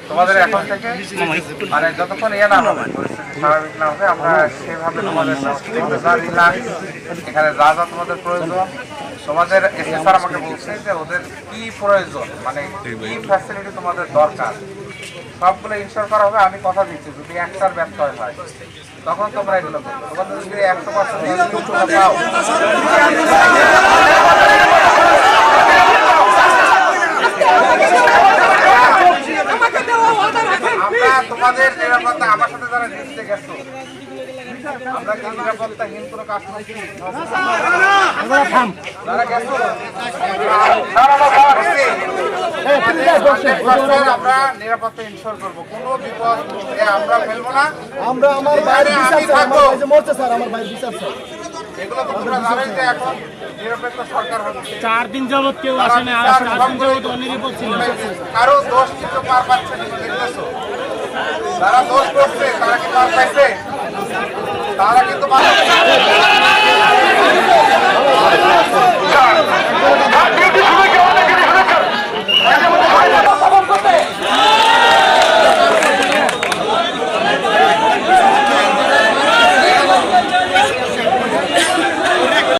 তোমাদের এখন থেকে মানে যতক্ষণ ইয়ে না হবে, পরিস্থিতি স্বাভাবিক না হবে, আমরা সেভাবে তোমাদের এখানে যা যা তোমাদের প্রয়োজন, তোমাদের স্যার আমাকে বলছে যে ওদের কি প্রয়োজন, মানে কি ফ্যাসিলিটি তোমাদের দরকার, সবগুলো ইনশোর করা হবে। আমি কথা দিচ্ছি যদি একটার ব্যর্থ হয় তখন তোমরা এগুলো করবে। তোমাদের যদি 100% পাও, আমরা তোমাদের নিরাপত্তা, আমার সাথে যারা দেখতে গেছো, আমরা কি নিরাপত্তাহীন কোনো কাজ করছি? যারা গেছো আমরা নিরাপত্তা ইনশোর করবো, কোনো বিপদ আমরা ফেলবো না। আমরা আমার বাইরে থাকবো, এগুলো তো তোমরা জানেন যে এখন নিরপেক্ষ সরকার হবে। 4 দিন যাবত কেউ আসে না, 4 দিন যাবত অনিরাপদ ছিল। কারো দোষ কিন্তু পার পাচ্ছে না, দেখতেছো? যারা দোষ করছে তারা কি পার পাইছে? তারা কিন্তু পার পাইছে।